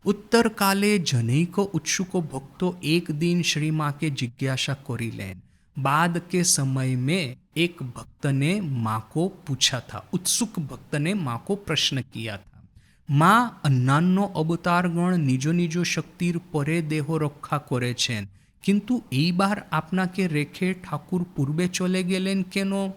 उत्तर काले जनैक उत्सुक भक्तो एक दिन श्री माँ के जिज्ञासा करिलेन। बाद के समय में एक भक्त ने माँ को पूछा था, उत्सुक भक्त ने माँ को प्रश्न किया था, माँ अन्नान्नो अवतारगण निजो निजो शक्तिर परे देहो रक्षा करे छेन, किंतु এই बार आपना के रेखे ठाकुर पूर्वे चले गेलेन केनो।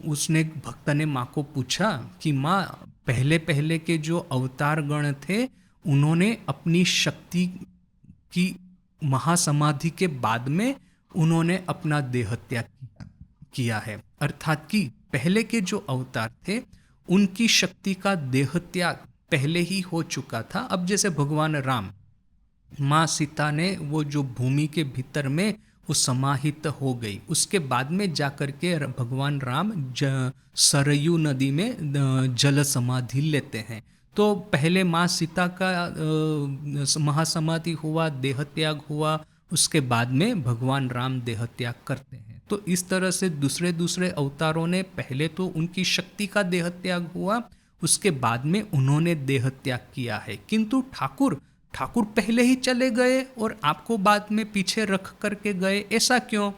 उसने भक्त ने माँ को पूछा कि माँ पहले पहले के जो अवतार गण थे उन्होंने अपनी शक्ति की महासमाधि के बाद में उन्होंने अपना देह त्याग किया है, अर्थात कि पहले के जो अवतार थे उनकी शक्ति का देह त्याग पहले ही हो चुका था। अब जैसे भगवान राम, माँ सीता ने वो जो भूमि के भीतर में वो समाहित हो गई, उसके बाद में जाकर के भगवान राम सरयू नदी में जल समाधि लेते हैं। तो पहले माँ सीता का महासमाधि हुआ, देह त्याग हुआ, उसके बाद में भगवान राम देह त्याग करते हैं। तो इस तरह से दूसरे दूसरे अवतारों ने पहले तो उनकी शक्ति का देह त्याग हुआ, उसके बाद में उन्होंने देह त्याग किया है। किंतु ठाकुर पहले ही चले गए और आपको बाद में पीछे रख करके गए, ऐसा क्यों?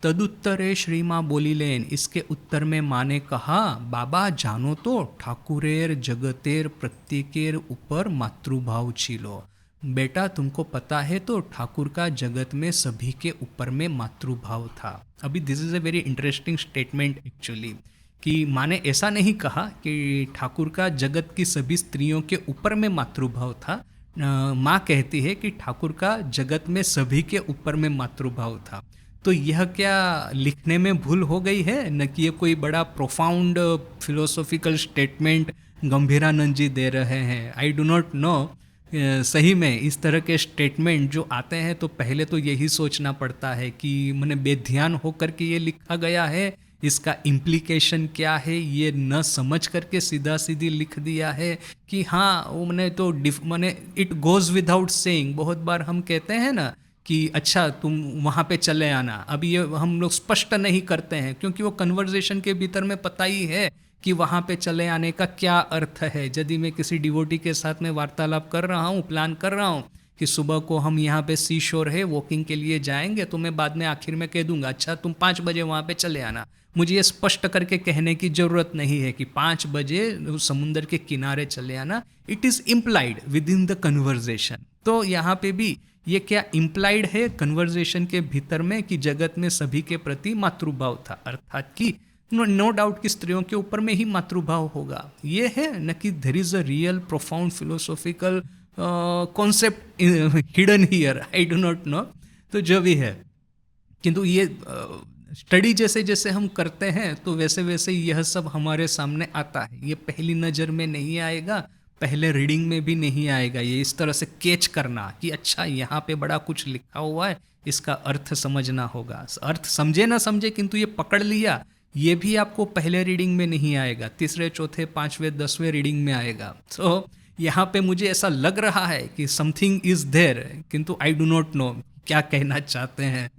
तदुत्तरे श्री माँ बोलीलेन, इसके उत्तर में माँ ने कहा, बाबा जानो तो ठाकुरेर जगतेर प्रत्येकेर ऊपर मातृभाव छिलो। बेटा तुमको पता है तो ठाकुर का जगत में सभी के ऊपर में मातृभाव था। अभी this is a very interesting statement actually, कि माँ ने ऐसा नहीं कहा कि ठाकुर का जगत की सभी स्त्रियों के ऊपर में मातृभाव था। माँ कहती है कि ठाकुर का जगत में सभी के ऊपर में मातृभाव था। तो यह क्या लिखने में भूल हो गई है न, कि ये कोई बड़ा प्रोफाउंड फिलोसॉफिकल स्टेटमेंट गंभीरानंद जी दे रहे हैं? आई डू नॉट नो। सही में इस तरह के स्टेटमेंट जो आते हैं तो पहले तो यही सोचना पड़ता है कि मैंने बेध्यान होकर के ये लिखा गया है, इसका इम्प्लीकेशन क्या है, ये न समझ करके सीधा सीधी लिख दिया है कि हाँ वो मैंने तो मैंने इट गोज़ विदाउट सेइंग। बहुत बार हम कहते हैं ना कि अच्छा तुम वहाँ पे चले आना, अब ये हम लोग स्पष्ट नहीं करते हैं क्योंकि वो कन्वर्जेशन के भीतर में पता ही है कि वहाँ पे चले आने का क्या अर्थ है। यदि मैं किसी डिवोटी के साथ में वार्तालाप कर रहा हूँ, प्लान कर रहा हूँ कि सुबह को हम यहाँ पे सी शोर है वॉकिंग के लिए जाएंगे, तो मैं बाद में आखिर में कह दूंगा अच्छा तुम 5 बजे वहाँ पे चले आना। मुझे ये स्पष्ट करके कहने की ज़रूरत नहीं है कि 5 बजे समुद्र के किनारे चले आना। It is implied with in the conversation. तो यहाँ पे भी ये क्या इम्प्लाइड है कन्वर्जेशन के भीतर में कि जगत में सभी के प्रति मातृभाव था, अर्थात कि नो डाउट कि स्त्रियों के ऊपर में ही मातृभाव होगा। ये है न कि there is a real profound philosophical concept hidden here, I do not know. तो जो भी है, किंतु ये स्टडी जैसे जैसे हम करते हैं तो वैसे वैसे यह सब हमारे सामने आता है। ये पहली नज़र में नहीं आएगा, पहले रीडिंग में भी नहीं आएगा। ये इस तरह से कैच करना कि अच्छा यहाँ पे बड़ा कुछ लिखा हुआ है, इसका अर्थ समझना होगा। अर्थ समझे ना समझे किंतु ये पकड़ लिया, ये भी आपको पहले रीडिंग में नहीं आएगा, तीसरे चौथे पांचवें 10वें रीडिंग में आएगा। तो यहाँ पे मुझे ऐसा लग रहा है कि समथिंग इज देयर, किंतु आई डू नॉट नो क्या कहना चाहते हैं।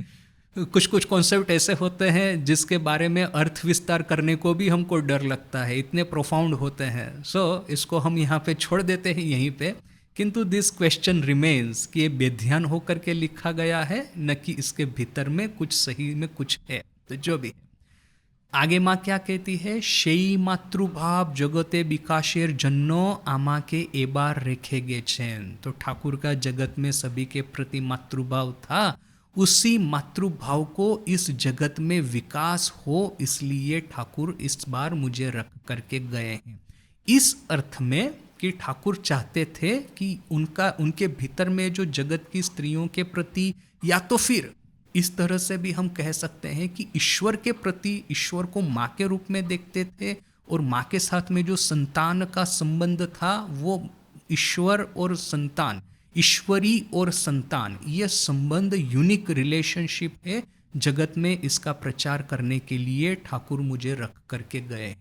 कुछ कुछ कॉन्सेप्ट ऐसे होते हैं जिसके बारे में अर्थ विस्तार करने को भी हमको डर लगता है, इतने प्रोफाउंड होते हैं। सो इसको हम यहाँ पे छोड़ देते हैं यहीं पे। किंतु दिस क्वेश्चन रिमेन्स कि ये बेध्यान होकर के लिखा गया है न कि इसके भीतर में कुछ सही में कुछ है। तो जो भी है, आगे माँ क्या कहती है, शेई मातृभाव जगते विकासेर जन्नो आमा के एबार रेखे गे छेन। तो ठाकुर का जगत में सभी के प्रति मातृभाव था, उसी मातृभाव को इस जगत में विकास हो इसलिए ठाकुर इस बार मुझे रख करके गए हैं। इस अर्थ में कि ठाकुर चाहते थे कि उनके भीतर में जो जगत की स्त्रियों के प्रति, या तो फिर इस तरह से भी हम कह सकते हैं कि ईश्वर के प्रति, ईश्वर को माँ के रूप में देखते थे और माँ के साथ में जो संतान का संबंध था वो ईश्वर और संतान, ईश्वरी और संतान, यह संबंध यूनिक रिलेशनशिप है। जगत में इसका प्रचार करने के लिए ठाकुर मुझे रख करके गए।